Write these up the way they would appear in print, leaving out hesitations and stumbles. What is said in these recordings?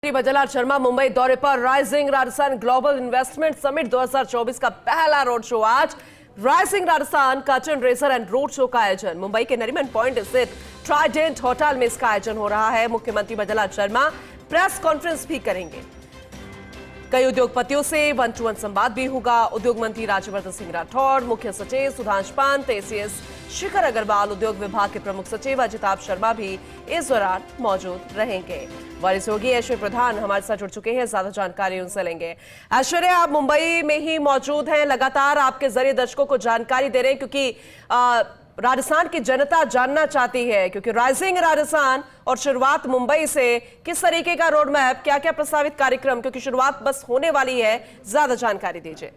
भजनलाल शर्मा मुंबई दौरे पर। Rising Rajasthan global investment summit 2024 का पहला रोड शो आज। Rising Rajasthan curtain raiser and road show का आयोजन मुंबई के नरीमन पॉइंट स्थित ट्राइडेंट होटल में इसका आयोजन हो रहा है। मुख्यमंत्री भजनलाल शर्मा प्रेस कॉन्फ्रेंस भी करेंगे। कई उद्योगपतियों से वन टू वन संवाद भी होगा। उद्योग मंत्री राज्यवर्धन सिंह राठौड़, मुख्य सचिव सुधांशु पंत, एसीएस शिखर अग्रवाल, उद्योग विभाग के प्रमुख सचिव अजिताभ शर्मा भी इस दौरान मौजूद रहेंगे। वरिष्ठ योगी ऐश्वर्य प्रधान हमारे साथ जुड़ चुके हैं, ज्यादा जानकारी उनसे लेंगे। ऐश्वर्य, आप मुंबई में ही मौजूद हैं, लगातार आपके जरिए दर्शकों को जानकारी दे रहे हैं क्योंकि राजस्थान की जनता जानना चाहती है, क्योंकि राइजिंग राजस्थान और शुरुआत मुंबई से किस तरीके का रोड मैप, क्या क्या प्रस्तावित कार्यक्रम, क्योंकि शुरुआत बस होने वाली है, ज्यादा जानकारी दीजिए।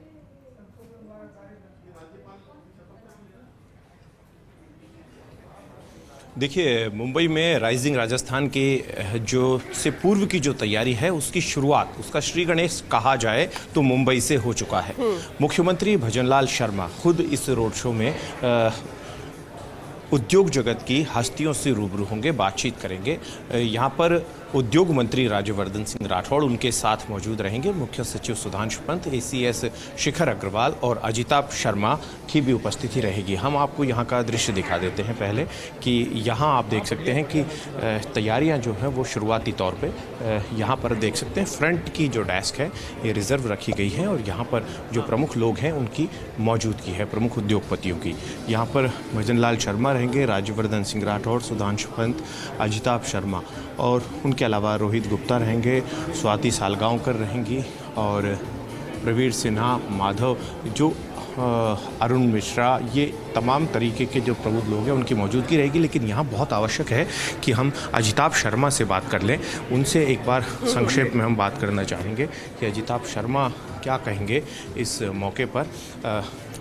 देखिए, मुंबई में राइजिंग राजस्थान के जो से पूर्व की जो तैयारी है उसकी शुरुआत, उसका श्री गणेश कहा जाए तो मुंबई से हो चुका है। मुख्यमंत्री भजनलाल शर्मा खुद इस रोड शो में उद्योग जगत की हस्तियों से रूबरू होंगे, बातचीत करेंगे। यहाँ पर उद्योग मंत्री राज्यवर्धन सिंह राठौड़ उनके साथ मौजूद रहेंगे। मुख्य सचिव सुधांशु पंत, एसीएस शिखर अग्रवाल और अजिताभ शर्मा की भी उपस्थिति रहेगी। हम आपको यहाँ का दृश्य दिखा देते हैं पहले कि यहाँ आप देख सकते हैं कि तैयारियाँ जो हैं वो शुरुआती तौर पे यहाँ पर देख सकते हैं। फ्रंट की जो डेस्क है ये रिजर्व रखी गई है और यहाँ पर जो प्रमुख लोग हैं उनकी मौजूदगी है, प्रमुख उद्योगपतियों की। यहाँ पर भजनलाल शर्मा रहेंगे, राज्यवर्धन सिंह राठौड़, सुधांशु पंत, अजिताभ शर्मा और उनके अलावा रोहित गुप्ता रहेंगे, स्वाति सालगांवकर रहेंगी और प्रवीर सिन्हा, माधव, जो अरुण मिश्रा, ये तमाम तरीके के जो प्रबुद्ध लोग हैं उनकी मौजूदगी रहेगी। लेकिन यहाँ बहुत आवश्यक है कि हम अजिताभ शर्मा से बात कर लें। उनसे एक बार संक्षेप में हम बात करना चाहेंगे कि अजिताभ शर्मा क्या कहेंगे इस मौके पर।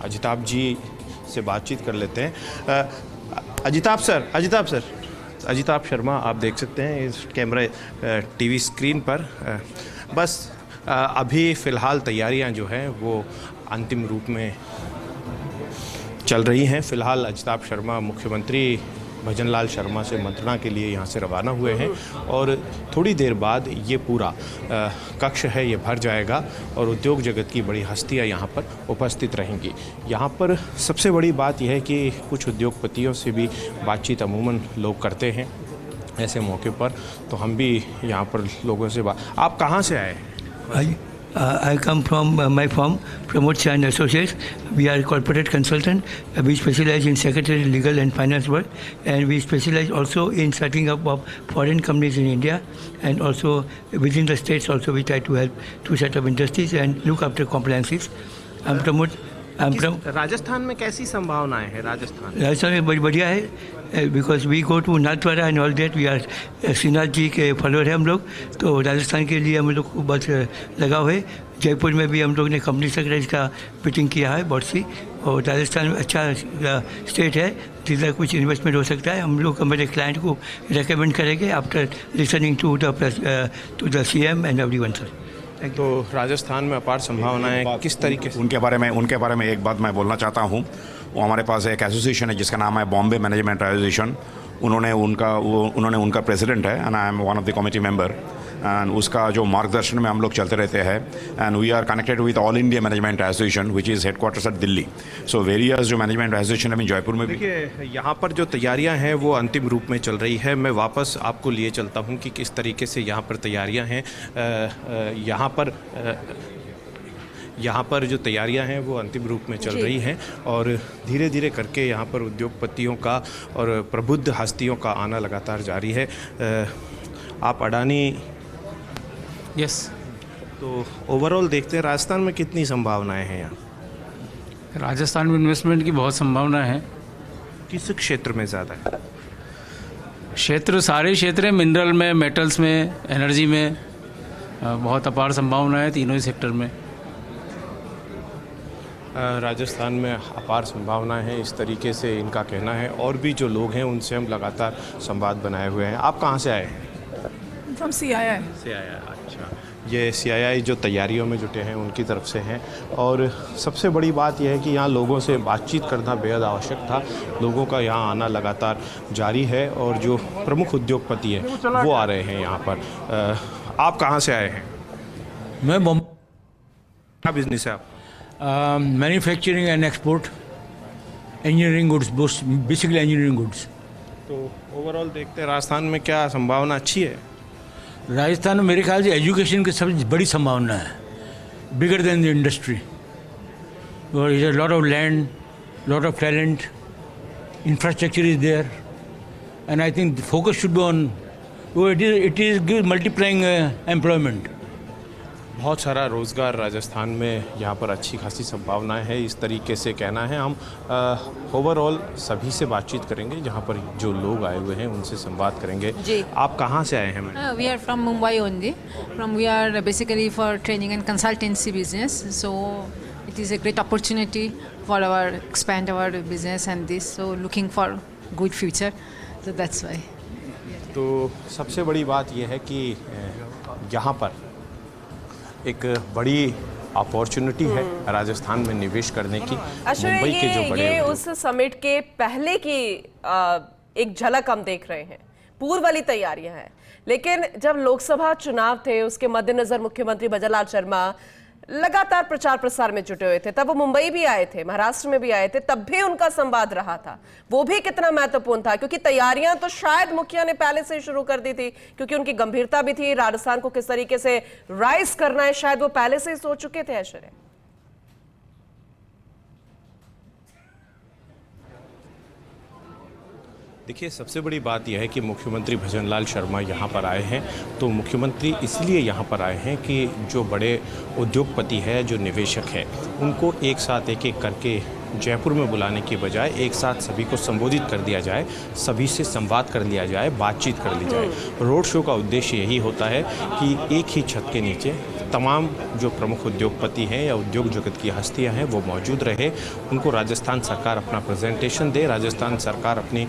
अजिताभ जी से बातचीत कर लेते हैं। अजिताभ शर्मा, आप देख सकते हैं इस कैमरा टीवी स्क्रीन पर। बस अभी फ़िलहाल तैयारियां जो हैं वो अंतिम रूप में चल रही हैं। फ़िलहाल अजिताभ शर्मा मुख्यमंत्री भजनलाल शर्मा से मंत्रणा के लिए यहाँ से रवाना हुए हैं और थोड़ी देर बाद ये पूरा कक्ष है ये भर जाएगा और उद्योग जगत की बड़ी हस्तियाँ यहाँ पर उपस्थित रहेंगी। यहाँ पर सबसे बड़ी बात यह है कि कुछ उद्योगपतियों से भी बातचीत अमूमन लोग करते हैं ऐसे मौके पर, तो हम भी यहाँ पर लोगों से आप कहाँ से आए? I come from my firm, Pramod Shah and Associates. We are a corporate consultant. We specialize in secretarial, legal and finance work, and we specialize also in setting up of foreign companies in India, and also within the states also we try to help to set up industries and look after compliances. I'm Pramod. Rajasthan में कैसी संभावनाएं हैं? राजस्थान में बड़ी बढ़िया है, because we go to Nathdwara and all that. We are Shrinath ji के follower हैं हम लोग, तो राजस्थान के लिए हम लोग को बहुत लगाव है। जयपुर में भी हम लोग ने कंपनी सेक्रेटरी का मीटिंग किया है बहुत सी, और राजस्थान में अच्छा स्टेट है जिधर कुछ इन्वेस्टमेंट हो सकता है। हम लोग हमारे क्लाइंट को रिकमेंड करेंगे after listening to the CM and everyone sir. तो राजस्थान में अपार संभावनाएं किस तरीके से? उनके बारे में एक बात मैं बोलना चाहता हूँ। वो हमारे पास एक एसोसिएशन है जिसका नाम है बॉम्बे मैनेजमेंट एसोसिएशन। उन्होंने उनका प्रेसिडेंट है and I am one of the committee member, and उसका जो मार्गदर्शन में हम लोग चलते रहते हैं। And we are connected with All India Management Association which is headquarters at Delhi. So various जो मैनेजमेंट एसोसिएशन है जयपुर में भी। देखिए, यहाँ पर जो तैयारियाँ हैं वो अंतिम रूप में चल रही है। मैं वापस आपको लिए चलता हूँ कि किस तरीके से यहाँ पर तैयारियाँ हैं। यहाँ पर जो तैयारियां हैं वो अंतिम रूप में चल रही हैं और धीरे धीरे करके यहाँ पर उद्योगपतियों का और प्रबुद्ध हस्तियों का आना लगातार जारी है। आप अडानी, यस, तो ओवरऑल देखते हैं राजस्थान में कितनी संभावनाएं हैं? यहाँ राजस्थान में इन्वेस्टमेंट की बहुत संभावना है। किस क्षेत्र में ज़्यादा है? क्षेत्र सारे क्षेत्र हैं, मिनरल में, मेटल्स में, एनर्जी में बहुत अपार संभावना है, तीनों ही सेक्टर में। राजस्थान में अपार संभावनाएं हैं, इस तरीके से इनका कहना है। और भी जो लोग हैं उनसे हम लगातार संवाद बनाए हुए हैं। आप कहाँ से आए? From CII। अच्छा, ये CII जो तैयारियों में जुटे हैं उनकी तरफ से हैं। और सबसे बड़ी बात यह है कि यहाँ लोगों से बातचीत करना बेहद आवश्यक था। लोगों का यहाँ आना लगातार जारी है और जो प्रमुख उद्योगपति हैं वो आ रहे हैं यहाँ पर। आप कहाँ से आए हैं? मैं बॉम्बे क्या बिजनेस है आप? Manufacturing and export engineering goods, basically engineering goods. तो ओवरऑल देखते हैं राजस्थान में क्या संभावना अच्छी है? राजस्थान में मेरे ख्याल से एजुकेशन की सबसे बड़ी संभावना है, bigger than the industry. Is a lot of land, lot of talent, infrastructure is there, and I think focus should be on it is give multiplying employment. बहुत सारा रोज़गार राजस्थान में यहाँ पर अच्छी खासी संभावनाएं है, इस तरीके से कहना है। हम ओवरऑल सभी से बातचीत करेंगे, जहाँ पर जो लोग आए हुए हैं उनसे संवाद करेंगे। जी। आप कहाँ से आए हैं madam? We are from Mumbai only. We are basically for training and consultancy business. So it is a great opportunity for our expand our business and this. So looking for good future. So that's why. तो सबसे बड़ी बात यह है कि यहाँ पर एक बड़ी अपॉर्चुनिटी है राजस्थान में निवेश करने की। मुंबई के जो बड़े ये उस समिट के पहले की एक झलक हम देख रहे हैं, पूर्व वाली तैयारियां हैं। लेकिन जब लोकसभा चुनाव थे उसके मद्देनजर मुख्यमंत्री भजनलाल शर्मा लगातार प्रचार प्रसार में जुटे हुए थे। तब वो मुंबई भी आए थे, महाराष्ट्र में भी आए थे, तब भी उनका संवाद रहा था। वो भी कितना महत्वपूर्ण था, क्योंकि तैयारियां तो शायद मुखिया ने पहले से ही शुरू कर दी थी, क्योंकि उनकी गंभीरता भी थी। राजस्थान को किस तरीके से राइज करना है शायद वो पहले से ही सोच चुके थे। ऐश्वर्या, देखिए, सबसे बड़ी बात यह है कि मुख्यमंत्री भजनलाल शर्मा यहाँ पर आए हैं। तो मुख्यमंत्री इसलिए यहाँ पर आए हैं कि जो बड़े उद्योगपति है, जो निवेशक है, उनको एक साथ एक एक करके जयपुर में बुलाने की बजाय एक साथ सभी को संबोधित कर दिया जाए, सभी से संवाद कर लिया जाए, बातचीत कर ली जाए। रोड शो का उद्देश्य यही होता है कि एक ही छत के नीचे तमाम जो प्रमुख उद्योगपति हैं या उद्योग जगत की हस्तियां हैं वो मौजूद रहे, उनको राजस्थान सरकार अपना प्रेजेंटेशन दे, राजस्थान सरकार अपनी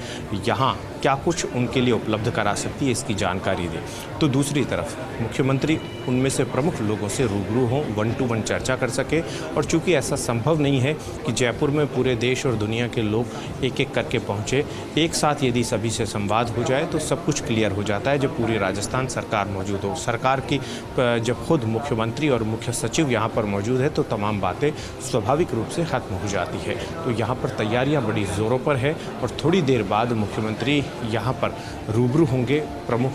यहाँ क्या कुछ उनके लिए उपलब्ध करा सकती है इसकी जानकारी दे। तो दूसरी तरफ मुख्यमंत्री उनमें से प्रमुख लोगों से रूबरू हों, 1-to-1 चर्चा कर सके। और चूंकि ऐसा संभव नहीं है कि जयपुर में पूरे देश और दुनिया के लोग एक एक करके पहुँचे, एक साथ यदि सभी से संवाद हो जाए तो सब कुछ क्लियर हो जाता है जब पूरी राजस्थान सरकार मौजूद हो। सरकार की जब खुद मुख्यमंत्री और मुख्य सचिव यहाँ पर मौजूद है तो तमाम बातें स्वाभाविक रूप से खत्म हो जाती है। तो यहाँ पर तैयारियाँ बड़ी ज़ोरों पर है और थोड़ी देर बाद मुख्यमंत्री यहाँ पर रूबरू होंगे प्रमुख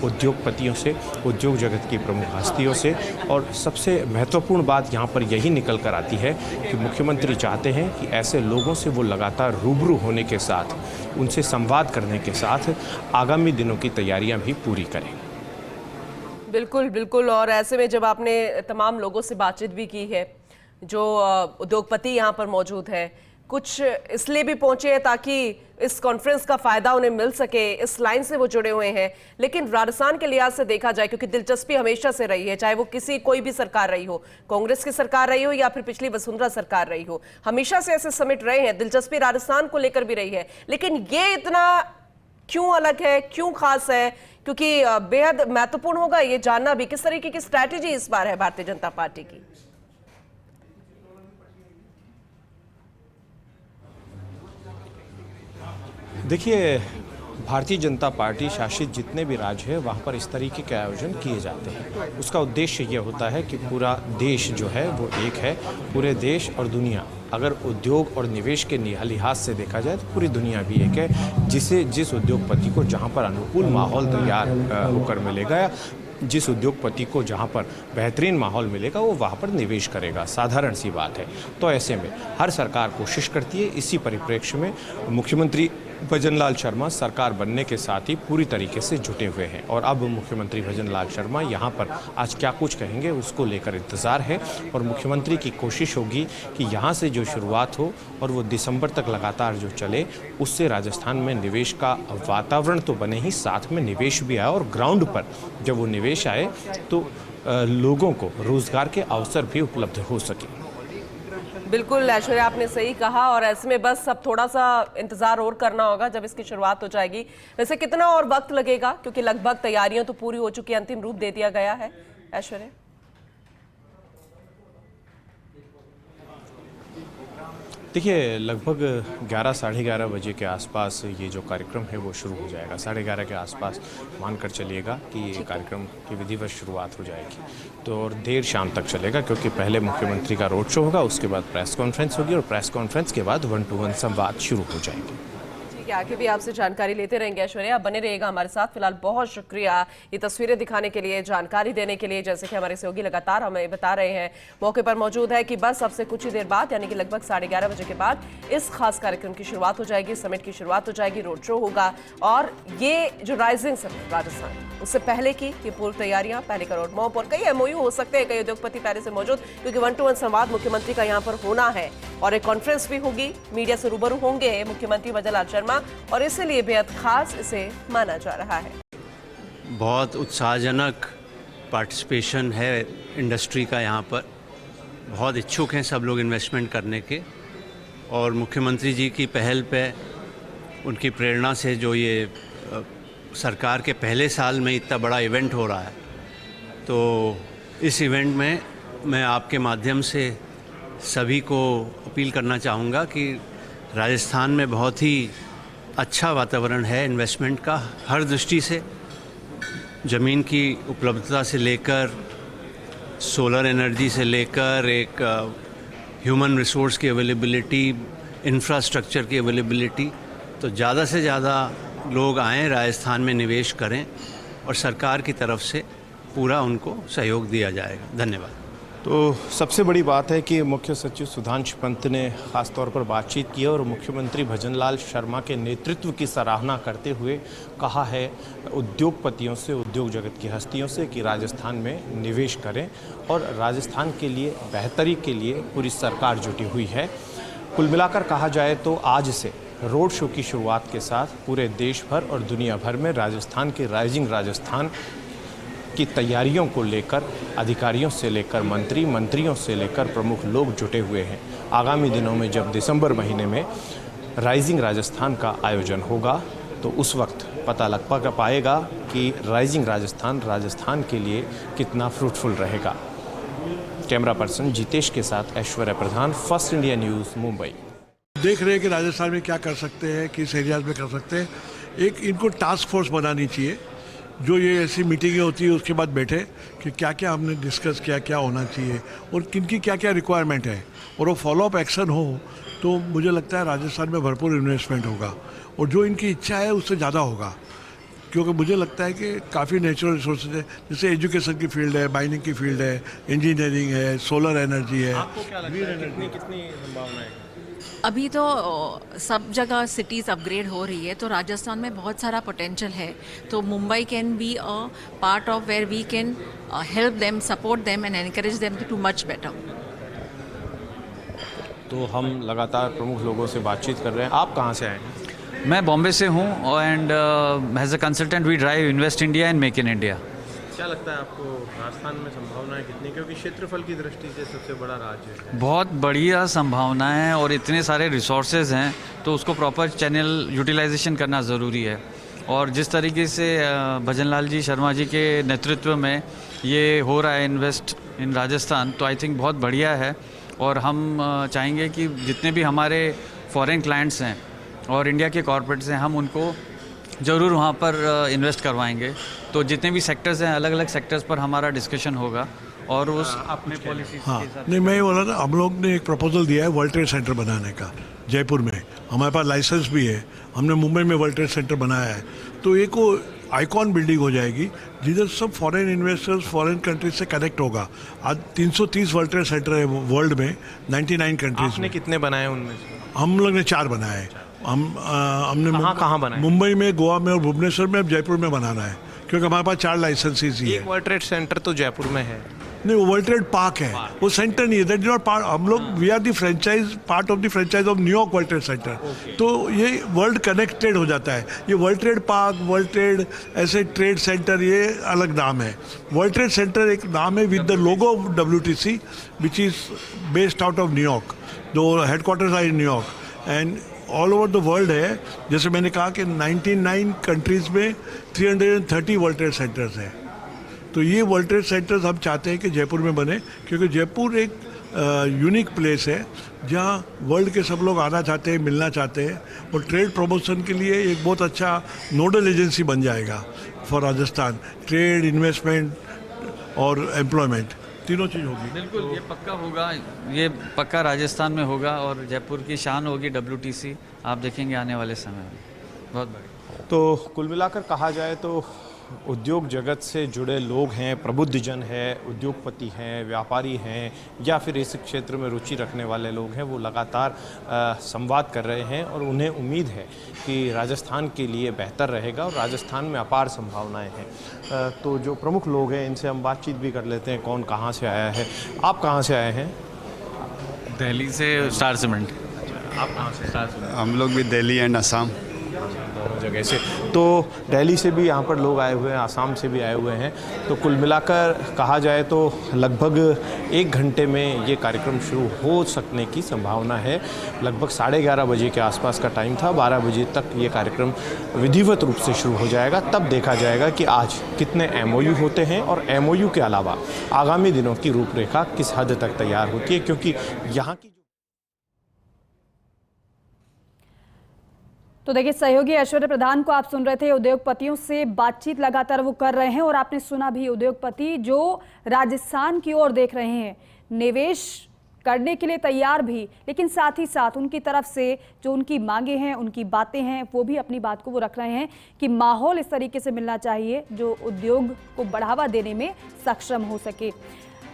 उद्योगपतियों से, उद्योग जगत की प्रमुख हस्तियों से। और सबसे महत्वपूर्ण बात यहाँ पर यही निकल कर आती है कि मुख्यमंत्री चाहते हैं कि ऐसे लोगों से वो लगातार रूबरू होने के साथ, उनसे संवाद करने के साथ आगामी दिनों की तैयारियाँ भी पूरी करें। बिल्कुल बिल्कुल। और ऐसे में जब आपने तमाम लोगों से बातचीत भी की है, जो उद्योगपति यहाँ पर मौजूद है, कुछ इसलिए भी पहुंचे हैं ताकि इस कॉन्फ्रेंस का फायदा उन्हें मिल सके, इस लाइन से वो जुड़े हुए हैं। लेकिन राजस्थान के लिहाज से देखा जाए, क्योंकि दिलचस्पी हमेशा से रही है, चाहे वो कोई भी सरकार रही हो, कांग्रेस की सरकार रही हो या फिर पिछली वसुंधरा सरकार रही हो, हमेशा से ऐसे समिट रहे हैं। दिलचस्पी राजस्थान को लेकर भी रही है। लेकिन ये इतना क्यों अलग है, क्यों खास है? क्योंकि बेहद महत्वपूर्ण होगा ये जानना भी किस तरीके की स्ट्रैटेजी इस बार है भारतीय जनता पार्टी की। देखिए, भारतीय जनता पार्टी शासित जितने भी राज्य है वहाँ पर इस तरीके के आयोजन किए जाते हैं। उसका उद्देश्य ये होता है कि पूरा देश जो है वो एक है, पूरे देश और दुनिया, अगर उद्योग और निवेश के लिहाज से देखा जाए तो पूरी दुनिया भी एक है। जिस उद्योगपति को जहाँ पर अनुकूल माहौल तैयार होकर मिलेगा, जिस उद्योगपति को जहाँ पर बेहतरीन माहौल मिलेगा वो वहाँ पर निवेश करेगा, साधारण सी बात है। तो ऐसे में हर सरकार कोशिश करती है। इसी परिप्रेक्ष्य में मुख्यमंत्री भजनलाल शर्मा सरकार बनने के साथ ही पूरी तरीके से जुटे हुए हैं। और अब मुख्यमंत्री भजनलाल शर्मा यहाँ पर आज क्या कुछ कहेंगे उसको लेकर इंतज़ार है। और मुख्यमंत्री की कोशिश होगी कि यहाँ से जो शुरुआत हो और वो दिसंबर तक लगातार जो चले, उससे राजस्थान में निवेश का वातावरण तो बने ही, साथ में निवेश भी आए। और ग्राउंड पर जब वो निवेश आए तो लोगों को रोज़गार के अवसर भी उपलब्ध हो सके। बिल्कुल ऐश्वर्या, आपने सही कहा। और ऐसे में बस अब थोड़ा सा इंतजार और करना होगा जब इसकी शुरुआत हो जाएगी। वैसे कितना और वक्त लगेगा, क्योंकि लगभग तैयारियां तो पूरी हो चुकी, अंतिम रूप दे दिया गया है ऐश्वर्या? देखिए, लगभग 11 साढ़े 11 बजे के आसपास ये जो कार्यक्रम है वो शुरू हो जाएगा। 11:30 के आसपास मानकर चलिएगा कि ये कार्यक्रम की विधिवत शुरुआत हो जाएगी। तो और देर शाम तक चलेगा, क्योंकि पहले मुख्यमंत्री का रोड शो होगा, उसके बाद प्रेस कॉन्फ्रेंस होगी और प्रेस कॉन्फ्रेंस के बाद 1-to-1 संवाद शुरू हो जाएंगे। ठीक है, आगे भी आपसे जानकारी लेते रहेंगे ऐश्वर्या, आप बने रहिएगा हमारे साथ। फिलहाल बहुत शुक्रिया ये तस्वीरें दिखाने के लिए, जानकारी देने के लिए। जैसे कि हमारे सहयोगी लगातार हमें बता रहे हैं, मौके पर मौजूद है कि बस अब से कुछ ही देर बाद यानी कि लगभग 11:30 बजे के बाद इस खास कार्यक्रम की शुरुआत हो जाएगी, समिट की शुरुआत हो जाएगी, रोड शो होगा। और ये जो राइजिंग समिट राजस्थान, उससे पहले की ये पूर्व तैयारियां, पहले का रोड मैप और कई एमओयू हो सकते हैं, कई उद्योगपति पहले से मौजूद, क्योंकि 1-to-1 संवाद मुख्यमंत्री का यहाँ पर होना है और एक कॉन्फ्रेंस भी होगी। मीडिया से रूबरू होंगे मुख्यमंत्री भजनलाल शर्मा और इसलिए बेहद खास इसे माना जा रहा है। बहुत उत्साहजनक पार्टिसिपेशन है इंडस्ट्री का यहाँ पर, बहुत इच्छुक हैं सब लोग इन्वेस्टमेंट करने के। और मुख्यमंत्री जी की पहल पे, उनकी प्रेरणा से जो ये सरकार के पहले साल में इतना बड़ा इवेंट हो रहा है, तो इस इवेंट में मैं आपके माध्यम से सभी को अपील करना चाहूँगा कि राजस्थान में बहुत ही अच्छा वातावरण है इन्वेस्टमेंट का, हर दृष्टि से। ज़मीन की उपलब्धता से लेकर, सोलर एनर्जी से लेकर, एक ह्यूमन रिसोर्स की अवेलेबिलिटी, इंफ्रास्ट्रक्चर की अवेलेबिलिटी, तो ज़्यादा से ज़्यादा लोग आएँ, राजस्थान में निवेश करें और सरकार की तरफ से पूरा उनको सहयोग दिया जाएगा। धन्यवाद। तो सबसे बड़ी बात है कि मुख्य सचिव सुधांशु पंत ने खास तौर पर बातचीत की और मुख्यमंत्री भजनलाल शर्मा के नेतृत्व की सराहना करते हुए कहा है उद्योगपतियों से, उद्योग जगत की हस्तियों से कि राजस्थान में निवेश करें और राजस्थान के लिए बेहतरी के लिए पूरी सरकार जुटी हुई है। कुल मिलाकर कहा जाए तो आज से रोड शो की शुरुआत के साथ पूरे देश भर और दुनिया भर में राजस्थान के राइजिंग राजस्थान की तैयारियों को लेकर अधिकारियों से लेकर मंत्रियों से लेकर प्रमुख लोग जुटे हुए हैं। आगामी दिनों में जब दिसंबर महीने में राइजिंग राजस्थान का आयोजन होगा तो उस वक्त पता लग पाएगा कि राइजिंग राजस्थान के लिए कितना फ्रूटफुल रहेगा। कैमरा पर्सन जितेश के साथ ऐश्वर्या प्रधान, फर्स्ट इंडिया न्यूज़, मुंबई। देख रहे हैं कि राजस्थान में क्या कर सकते हैं, किस एरियाज में कर सकते हैं। एक इनको टास्क फोर्स बनानी चाहिए, जो ये ऐसी मीटिंगें होती है उसके बाद बैठे कि क्या क्या हमने डिस्कस किया, क्या होना चाहिए और किन की क्या क्या रिक्वायरमेंट है, और वो फॉलोअप एक्शन हो तो मुझे लगता है राजस्थान में भरपूर इन्वेस्टमेंट होगा और जो इनकी इच्छा है उससे ज़्यादा होगा। क्योंकि मुझे लगता है कि काफ़ी नेचुरल रिसोर्सेज है, जैसे एजुकेशन की फील्ड है, माइनिंग की फील्ड है, इंजीनियरिंग है, सोलर एनर्जी है। आपको क्या लगता है कितनी संभावना है? अभी तो सब जगह सिटीज़ अपग्रेड हो रही है, तो राजस्थान में बहुत सारा पोटेंशियल है। तो Mumbai can be a part of where we can help them, support them and encourage them to much better. तो हम लगातार प्रमुख लोगों से बातचीत कर रहे हैं। आप कहाँ से आए हैं? मैं बॉम्बे से हूँ and as a consultant we drive Invest India and Make in India. क्या लगता है आपको राजस्थान में संभावनाएं कितनी, क्योंकि क्षेत्रफल की दृष्टि से सबसे बड़ा राज्य है? बहुत बढ़िया संभावनाएं हैं और इतने सारे रिसोर्सेज हैं, तो उसको प्रॉपर चैनल यूटिलाइजेशन करना ज़रूरी है। और जिस तरीके से भजनलाल जी शर्मा जी के नेतृत्व में ये हो रहा है इन्वेस्ट इन राजस्थान, तो आई थिंक बहुत बढ़िया है। और हम चाहेंगे कि जितने भी हमारे फॉरेन क्लाइंट्स हैं और इंडिया के कॉरपोरेट्स हैं, हम उनको ज़रूर वहाँ पर इन्वेस्ट करवाएंगे। तो जितने भी सेक्टर्स हैं, अलग अलग सेक्टर्स पर हमारा डिस्कशन होगा और उस अपने पॉलिसी। हाँ, नहीं, मैं ये बोल रहा था, हम लोग ने एक प्रपोजल दिया है वर्ल्ड ट्रेड सेंटर बनाने का जयपुर में। हमारे पास लाइसेंस भी है, हमने मुंबई में वर्ल्ड ट्रेड सेंटर बनाया है। तो एक वो आइकॉन बिल्डिंग हो जाएगी जिधर सब फॉरेन इन्वेस्टर्स फॉरेन कंट्रीज से कनेक्ट होगा। आज 330 वर्ल्ड ट्रेड सेंटर है वर्ल्ड में, 99 कंट्रीज में। कितने बनाए उनमें? हम लोग ने 4 बनाए। हमने कहाँ बनाए? मुंबई में, गोवा में और भुवनेश्वर में, अब जयपुर में बनाना है, क्योंकि हमारे पास 4 लाइसेंसेस ही है। एक वर्ल्ड ट्रेड सेंटर तो जयपुर में है। नहीं, वो वर्ल्ड ट्रेड पार्क है, वो सेंटर नहीं है। That is not part. हम लोग we are the franchise, part of the franchise of New York World Trade Center. तो ये वर्ल्ड कनेक्टेड हो जाता है। ये world trade park, world trade ऐसे ट्रेड सेंटर, ये अलग नाम है। वर्ल्ड ट्रेड सेंटर एक नाम है with the logo of WTC which is based out of New York. जो headquarters are in New York and all over the world है। जैसे मैंने कहा कि 99 कंट्रीज में 330 वर्ल्ड ट्रेड सेंटर्स हैं। तो ये वर्ल्ड ट्रेड सेंटर्स हम चाहते हैं कि जयपुर में बने, क्योंकि जयपुर एक यूनिक प्लेस है जहाँ वर्ल्ड के सब लोग आना चाहते हैं, मिलना चाहते हैं, और ट्रेड प्रमोशन के लिए एक बहुत अच्छा नोडल एजेंसी बन जाएगा फॉर राजस्थान। ट्रेड, इन्वेस्टमेंट और एम्प्लॉयमेंट तीनों चीज़ होगी। बिल्कुल, ये पक्का होगा, ये पक्का राजस्थान में होगा और जयपुर की शान होगी WTC, आप देखेंगे आने वाले समय में। बहुत बढ़िया। तो कुल मिलाकर कहा जाए तो उद्योग जगत से जुड़े लोग हैं, प्रबुद्धजन है, उद्योगपति हैं, व्यापारी हैं, या फिर इस क्षेत्र में रुचि रखने वाले लोग हैं, वो लगातार संवाद कर रहे हैं और उन्हें उम्मीद है कि राजस्थान के लिए बेहतर रहेगा और राजस्थान में अपार संभावनाएं हैं। तो जो प्रमुख लोग हैं इनसे हम बातचीत भी कर लेते हैं, कौन कहाँ से आया है। आप कहाँ से आए हैं? दिल्ली से स्टार सीमेंट। आप कहाँ से? Star cement. हम लोग भी दिल्ली एंड असम, दोनों जगह से। तो दिल्ली से भी यहाँ पर लोग आए हुए हैं, आसाम से भी आए हुए हैं। तो कुल मिलाकर कहा जाए तो लगभग 1 घंटे में ये कार्यक्रम शुरू हो सकने की संभावना है। लगभग 11:30 बजे के आसपास का टाइम था, 12 बजे तक ये कार्यक्रम विधिवत रूप से शुरू हो जाएगा। तब देखा जाएगा कि आज कितने MOU होते हैं और MOU के अलावा आगामी दिनों की रूपरेखा किस हद तक तैयार होती है, क्योंकि यहाँ की तो देखिए, सहयोगी ऐश्वर्य प्रधान को आप सुन रहे थे। उद्योगपतियों से बातचीत लगातार वो कर रहे हैं और आपने सुना भी उद्योगपति जो राजस्थान की ओर देख रहे हैं, निवेश करने के लिए तैयार भी, लेकिन साथ ही साथ उनकी तरफ से जो उनकी मांगे हैं, उनकी बातें हैं, वो भी अपनी बात को वो रख रहे हैं कि माहौल इस तरीके से मिलना चाहिए जो उद्योग को बढ़ावा देने में सक्षम हो सके।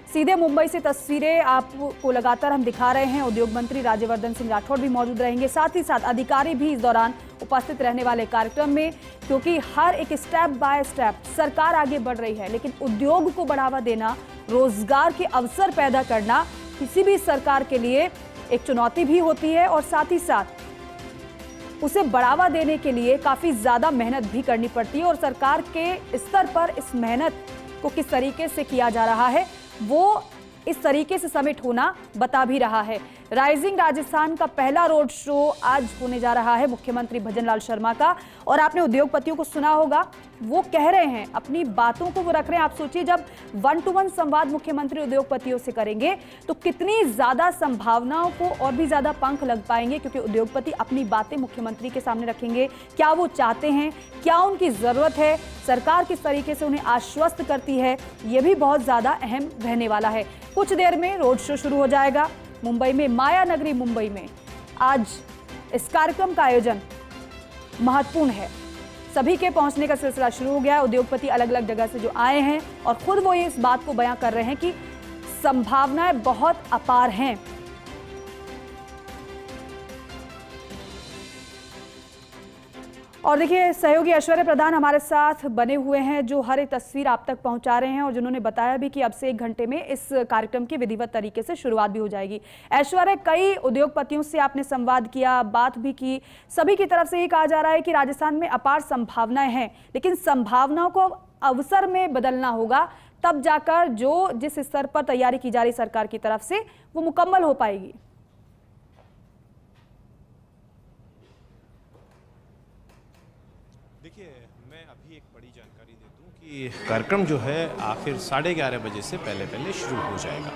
सीधे मुंबई से तस्वीरें आपको लगातार हम दिखा रहे हैं। उद्योग मंत्री राज्यवर्धन सिंह राठौड़ भी मौजूद रहेंगे, साथ ही साथ अधिकारी भी इस दौरान उपस्थित रहने वाले कार्यक्रम में, क्योंकि हर एक स्टेप बाय स्टेप सरकार आगे बढ़ रही है, लेकिन उद्योग को बढ़ावा देना, रोजगार के अवसर पैदा करना किसी भी सरकार के लिए एक चुनौती भी होती है और साथ ही साथ उसे बढ़ावा देने के लिए काफी ज्यादा मेहनत भी करनी पड़ती है। और सरकार के स्तर पर इस मेहनत को किस तरीके से किया जा रहा है वो इस तरीके से समिट होना बता भी रहा है। राइजिंग राजस्थान का पहला रोड शो आज होने जा रहा है मुख्यमंत्री भजनलाल शर्मा का, और आपने उद्योगपतियों को सुना होगा, वो कह रहे हैं, अपनी बातों को वो रख रहे हैं। आप सोचिए, जब 1-to-1 संवाद मुख्यमंत्री उद्योगपतियों से करेंगे तो कितनी ज्यादा संभावनाओं को और भी ज्यादा पंख लग पाएंगे, क्योंकि उद्योगपति अपनी बातें मुख्यमंत्री के सामने रखेंगे। क्या वो चाहते हैं, क्या उनकी जरूरत है, सरकार किस तरीके से उन्हें आश्वस्त करती है, ये भी बहुत ज्यादा अहम रहने वाला है। कुछ देर में रोड शो शुरू हो जाएगा मुंबई में, माया नगरी मुंबई में। आज इस कार्यक्रम का आयोजन महत्वपूर्ण है, सभी के पहुंचने का सिलसिला शुरू हो गया। उद्योगपति अलग अलग जगह से जो आए हैं और खुद वो इस बात को बयां कर रहे हैं कि संभावनाएं बहुत अपार हैं। और देखिए, सहयोगी ऐश्वर्य प्रधान हमारे साथ बने हुए हैं जो हर एक तस्वीर आप तक पहुंचा रहे हैं और जिन्होंने बताया भी कि अब से 1 घंटे में इस कार्यक्रम की विधिवत तरीके से शुरुआत भी हो जाएगी। ऐश्वर्य, कई उद्योगपतियों से आपने संवाद किया, बात भी की, सभी की तरफ से ये कहा जा रहा है कि राजस्थान में अपार संभावनाएं हैं, लेकिन संभावनाओं को अवसर में बदलना होगा, तब जाकर जो जिस स्तर पर तैयारी की जा रही सरकार की तरफ से वो मुकम्मल हो पाएगी। देखिए, मैं अभी एक बड़ी जानकारी दे दूं कि कार्यक्रम जो है आखिर 11:30 बजे से पहले शुरू हो जाएगा।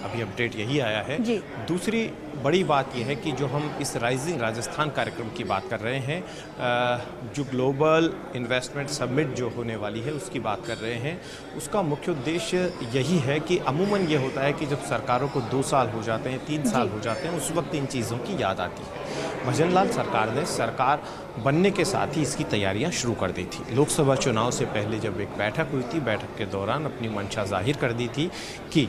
अभी अपडेट यही आया है। दूसरी बड़ी बात यह है कि जो हम इस राइजिंग राजस्थान कार्यक्रम की बात कर रहे हैं, जो ग्लोबल इन्वेस्टमेंट समिट जो होने वाली है उसकी बात कर रहे हैं, उसका मुख्य उद्देश्य यही है कि अमूमन ये होता है कि जब सरकारों को 2 साल हो जाते हैं, 3 साल हो जाते हैं, उस वक्त इन चीज़ों की याद आती है। भजनलाल सरकार ने सरकार बनने के साथ ही इसकी तैयारियां शुरू कर दी थी। लोकसभा चुनाव से पहले जब एक बैठक हुई थी, बैठक के दौरान अपनी मंशा जाहिर कर दी थी कि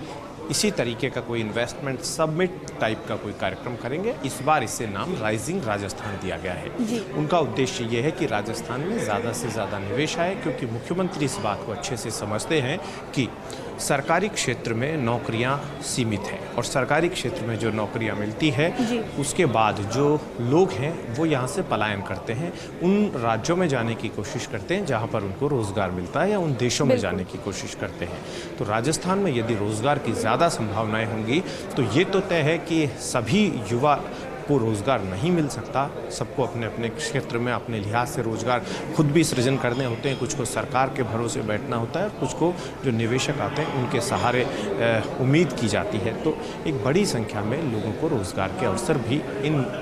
इसी तरीके का कोई इन्वेस्टमेंट समिट टाइप का कोई कार्यक्रम करेंगे। इस बार इससे नाम राइजिंग राजस्थान दिया गया है। उनका उद्देश्य ये है कि राजस्थान में ज़्यादा से ज़्यादा निवेश आए, क्योंकि मुख्यमंत्री इस बात को अच्छे से समझते हैं कि सरकारी क्षेत्र में नौकरियां सीमित हैं और सरकारी क्षेत्र में जो नौकरियां मिलती है उसके बाद जो लोग हैं वो यहाँ से पलायन करते हैं, उन राज्यों में जाने की कोशिश करते हैं जहाँ पर उनको रोज़गार मिलता है, या उन देशों में जाने की कोशिश करते हैं। तो राजस्थान में यदि रोज़गार की ज़्यादा संभावनाएं होंगी तो ये तो तय है कि सभी युवा सबको रोज़गार नहीं मिल सकता, सबको अपने अपने क्षेत्र में अपने लिहाज से रोज़गार खुद भी सृजन करने होते हैं, कुछ को सरकार के भरोसे बैठना होता है, कुछ को जो निवेशक आते हैं उनके सहारे उम्मीद की जाती है। तो एक बड़ी संख्या में लोगों को रोज़गार के अवसर भी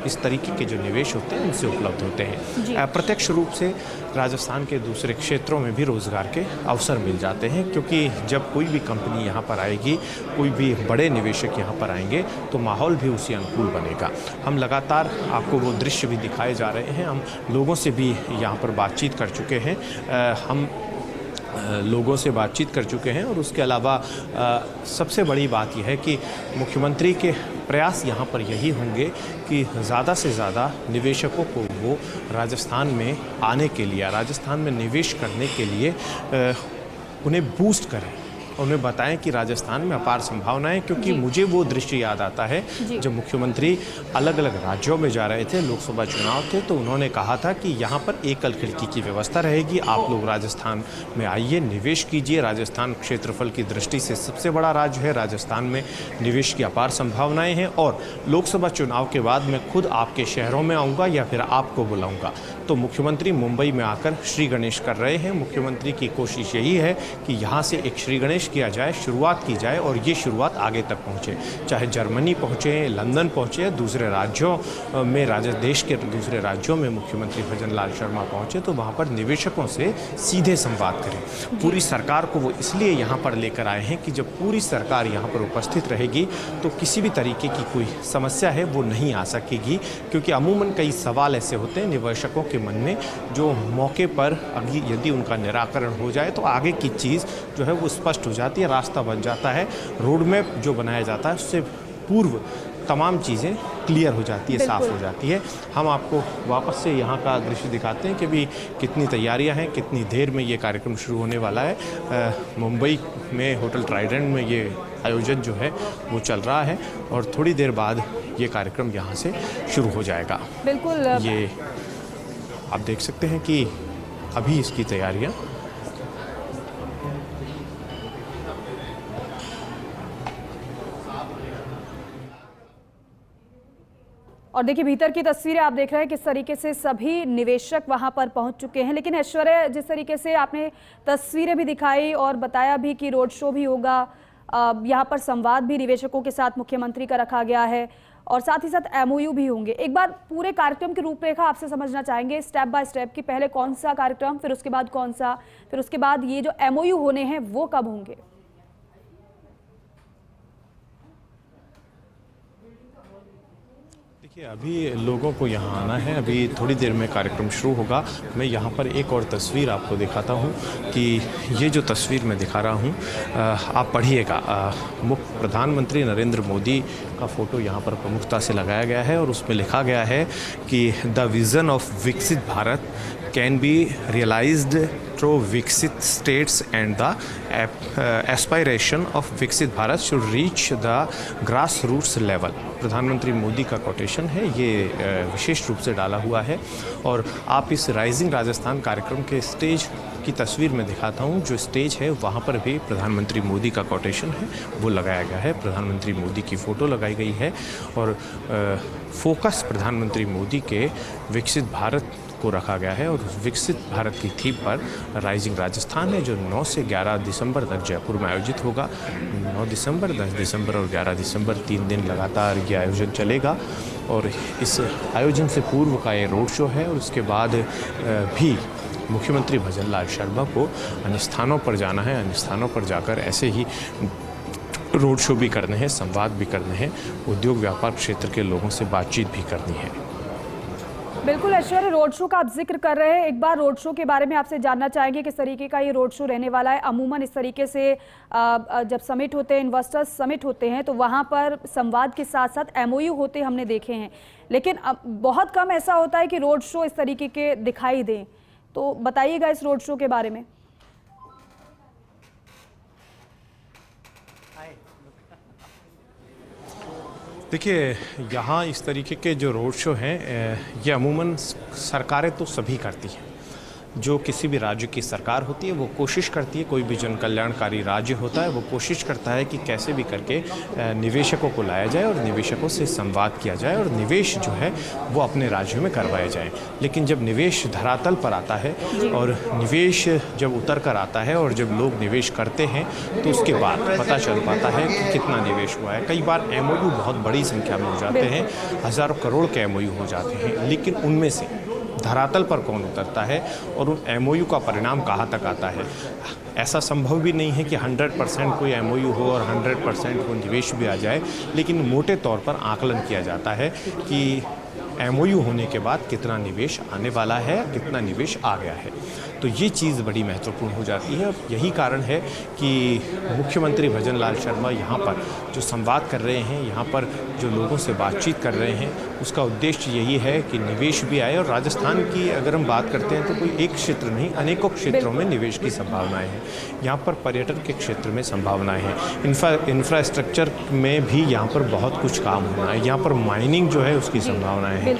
इस तरीके के जो निवेश होते हैं उनसे उपलब्ध होते हैं। प्रत्यक्ष रूप से राजस्थान के दूसरे क्षेत्रों में भी रोज़गार के अवसर मिल जाते हैं, क्योंकि जब कोई भी कंपनी यहाँ पर आएगी, कोई भी बड़े निवेशक यहाँ पर आएंगे तो माहौल भी उसी अनुकूल बनेगा। हम लगातार आपको वो दृश्य भी दिखाए जा रहे हैं, हम लोगों से भी यहाँ पर बातचीत कर चुके हैं, हम लोगों से बातचीत कर चुके हैं और उसके अलावा सबसे बड़ी बात यह है कि मुख्यमंत्री के प्रयास यहाँ पर यही होंगे कि ज़्यादा से ज़्यादा निवेशकों को वो राजस्थान में आने के लिए, राजस्थान में निवेश करने के लिए उन्हें बूस्ट करें, उन्हें बताएं कि राजस्थान में अपार संभावनाएं, क्योंकि मुझे वो दृश्य याद आता है जब मुख्यमंत्री अलग अलग राज्यों में जा रहे थे, लोकसभा चुनाव थे, तो उन्होंने कहा था कि यहाँ पर एकल खिड़की की व्यवस्था रहेगी, आप लोग राजस्थान में आइए, निवेश कीजिए। राजस्थान क्षेत्रफल की दृष्टि से सबसे बड़ा राज्य है, राजस्थान में निवेश की अपार संभावनाएँ हैं और लोकसभा चुनाव के बाद मैं खुद आपके शहरों में आऊँगा या फिर आपको बुलाऊँगा। तो मुख्यमंत्री मुंबई में आकर श्री गणेश कर रहे हैं। मुख्यमंत्री की कोशिश यही है कि यहाँ से एक श्री गणेश किया जाए, शुरुआत की जाए और ये शुरुआत आगे तक पहुँचे, चाहे जर्मनी पहुँचे, लंदन पहुँचे, दूसरे राज्यों में, देश के दूसरे राज्यों में मुख्यमंत्री भजन लाल शर्मा पहुँचे तो वहाँ पर निवेशकों से सीधे संवाद करें। पूरी सरकार को वो इसलिए यहाँ पर लेकर आए हैं कि जब पूरी सरकार यहाँ पर उपस्थित रहेगी तो किसी भी तरीके की कोई समस्या है वो नहीं आ सकेगी, क्योंकि अमूमन कई सवाल ऐसे होते हैं निवेशकों के मन में जो मौके पर अभी यदि उनका निराकरण हो जाए तो आगे की चीज़ जो है वो स्पष्ट हो जाती है, रास्ता बन जाता है, रोड मैप जो बनाया जाता है उससे पूर्व तमाम चीज़ें क्लियर हो जाती है, साफ़ हो जाती है। हम आपको वापस से यहाँ का दृश्य दिखाते हैं कि भी कितनी तैयारियाँ हैं, कितनी देर में ये कार्यक्रम शुरू होने वाला है। मुंबई में होटल ट्राइडेंट में ये आयोजन जो है वो चल रहा है और थोड़ी देर बाद ये कार्यक्रम यहाँ से शुरू हो जाएगा। बिल्कुल, ये आप देख सकते हैं कि अभी इसकी तैयारियाँ और देखिए भीतर की तस्वीरें आप देख रहे हैं किस तरीके से सभी निवेशक वहां पर पहुंच चुके हैं। लेकिन ऐश्वर्या, जिस तरीके से आपने तस्वीरें भी दिखाई और बताया भी कि रोड शो भी होगा, यहां पर संवाद भी निवेशकों के साथ मुख्यमंत्री का रखा गया है और साथ ही साथ MOU भी होंगे। एक बार पूरे कार्यक्रम की रूपरेखा आपसे समझना चाहेंगे स्टेप बाय स्टेप कि पहले कौन सा कार्यक्रम, फिर उसके बाद कौन सा, फिर उसके बाद ये जो MOU होने हैं वो कब होंगे? अभी लोगों को यहाँ आना है, अभी थोड़ी देर में कार्यक्रम शुरू होगा। मैं यहाँ पर एक और तस्वीर आपको दिखाता हूँ कि ये जो तस्वीर मैं दिखा रहा हूँ आप पढ़िएगा। प्रधानमंत्री नरेंद्र मोदी का फ़ोटो यहाँ पर प्रमुखता से लगाया गया है और उसमें लिखा गया है कि the vision of Viksit Bharat can be realised through Viksit states and the aspiration of Viksit Bharat should reach the grass roots level. प्रधानमंत्री मोदी का कोटेशन है, ये विशेष रूप से डाला हुआ है और आप इस राइजिंग राजस्थान कार्यक्रम के स्टेज की तस्वीर में दिखाता हूँ। जो स्टेज है वहाँ पर भी प्रधानमंत्री मोदी का कोटेशन है वो लगाया गया है, प्रधानमंत्री मोदी की फ़ोटो लगाई गई है और फोकस प्रधानमंत्री मोदी के विकसित भारत को रखा गया है और विकसित भारत की थीम पर राइजिंग राजस्थान है जो 9 से 11 दिसंबर तक जयपुर में आयोजित होगा। 9 दिसंबर, 10 दिसंबर और 11 दिसंबर 3 दिन लगातार ये आयोजन चलेगा और इस आयोजन से पूर्व का ये रोड शो है और उसके बाद भी मुख्यमंत्री भजन लाल शर्मा को अन्य स्थानों पर जाना है, अन्य स्थानों पर जाकर ऐसे ही रोड शो भी करने हैं, संवाद भी करने हैं, उद्योग व्यापार क्षेत्र के लोगों से बातचीत भी करनी है। बिल्कुल ऐश्वर्या, रोड शो का आप जिक्र कर रहे हैं, एक बार रोड शो के बारे में आपसे जानना चाहेंगे किस तरीके का ये रोड शो रहने वाला है। अमूमन इस तरीके से जब समिट होते हैं, इन्वेस्टर्स समिट होते हैं तो वहाँ पर संवाद के साथ साथ MOU होते हमने देखे हैं, लेकिन अब बहुत कम ऐसा होता है कि रोड शो इस तरीके के दिखाई दें। तो बताइएगा इस रोड शो के बारे में। देखिए, यहाँ इस तरीके के जो रोड शो हैं ये अमूमन सरकारें तो सभी करती हैं, जो किसी भी राज्य की सरकार होती है वो कोशिश करती है, कोई भी जन कल्याणकारी राज्य होता है वो कोशिश करता है कि कैसे भी करके निवेशकों को लाया जाए और निवेशकों से संवाद किया जाए और निवेश जो है वो अपने राज्यों में करवाया जाए। लेकिन जब निवेश धरातल पर आता है और निवेश जब उतर कर आता है और जब लोग निवेश करते हैं तो उसके बाद पता चल पाता है कि कितना निवेश हुआ है। कई बार एमओयू बहुत बड़ी संख्या में हो जाते हैं, हज़ारों करोड़ के एमओयू हो जाते हैं, लेकिन उनमें से धरातल पर कौन उतरता है और उन एमओयू का परिणाम कहाँ तक आता है। ऐसा संभव भी नहीं है कि 100% कोई एमओयू हो और 100% वो निवेश भी आ जाए, लेकिन मोटे तौर पर आकलन किया जाता है कि एमओयू होने के बाद कितना निवेश आने वाला है, कितना निवेश आ गया है। तो ये चीज़ बड़ी महत्वपूर्ण हो जाती है और यही कारण है कि मुख्यमंत्री भजन लाल शर्मा यहाँ पर जो संवाद कर रहे हैं, यहाँ पर जो लोगों से बातचीत कर रहे हैं, उसका उद्देश्य यही है कि निवेश भी आए। और राजस्थान की अगर हम बात करते हैं तो कोई एक क्षेत्र नहीं, अनेकों क्षेत्रों में निवेश की संभावनाएं हैं। यहाँ पर पर्यटन के क्षेत्र में संभावनाएं हैं, इंफ्रास्ट्रक्चर में भी यहाँ पर बहुत कुछ काम होना है। यहाँ पर माइनिंग जो है उसकी संभावनाएं हैं।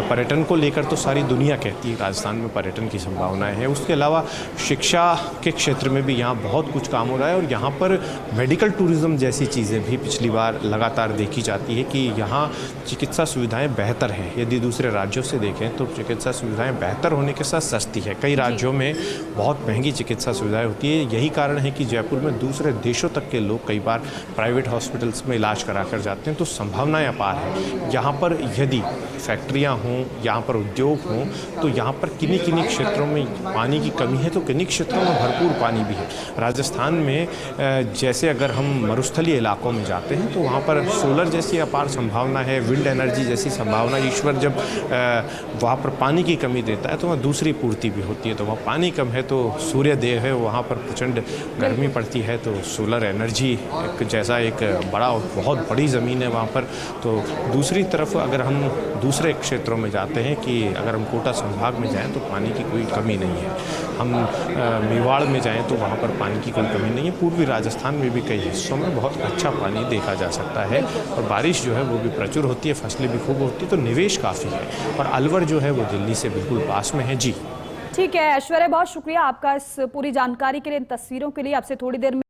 पर्यटन को लेकर तो सारी दुनिया कहती है राजस्थान में पर्यटन की संभावनाएं हैं। उसके अलावा शिक्षा के क्षेत्र में भी यहाँ बहुत कुछ काम हो रहा है और यहाँ पर मेडिकल टूरिज़्म जैसी चीज़ें भी पिछली बार लगातार देखी जाती है कि यहाँ चिकित्सा सुविधाएं बेहतर हैं। यदि दूसरे राज्यों से देखें तो चिकित्सा सुविधाएं बेहतर होने के साथ सस्ती है। कई राज्यों में बहुत महंगी चिकित्सा सुविधाएं होती है। यही कारण है कि जयपुर में दूसरे देशों तक के लोग कई बार प्राइवेट हॉस्पिटल्स में इलाज करा कर जाते हैं। तो संभावनाएं अपार हैं। यहाँ पर यदि फैक्ट्रियाँ हों, यहाँ पर उद्योग हों, तो यहाँ पर किन्हीं किन्हीं क्षेत्रों में पानी की कमी है तो किन्हीं क्षेत्रों में भरपूर पानी भी है। राजस्थान में जैसे अगर हम मरुस्थलीय इलाकों में जाते हैं तो वहाँ पर सोलर जैसी अपार संभावना है, विंड एनर्जी जैसी संभावना। ईश्वर जब वहाँ पर पानी की कमी देता है तो वहाँ दूसरी पूर्ति भी होती है। तो वहाँ पानी कम है तो सूर्य देव है, वहाँ पर प्रचंड गर्मी पड़ती है तो सोलर एनर्जी जैसा एक बहुत बड़ी ज़मीन है वहाँ पर। तो दूसरी तरफ अगर हम दूसरे क्षेत्रों में जाते हैं कि अगर हम कोटा संभाग में जाएं तो पानी की कोई कमी नहीं है। हम मेवाड़ में जाएं तो वहाँ पर पानी की कोई कमी नहीं है। पूर्वी राजस्थान में भी कई हिस्सों में बहुत अच्छा पानी देखा जा सकता है और बारिश जो है वो भी प्रचुर होती है, फसलें भी खूब होती है, तो निवेश काफ़ी है। और अलवर जो है वो दिल्ली से बिल्कुल पास में है। जी ठीक है ऐश्वर्या, बहुत शुक्रिया आपका इस पूरी जानकारी के लिए, इन तस्वीरों के लिए। आपसे थोड़ी देर में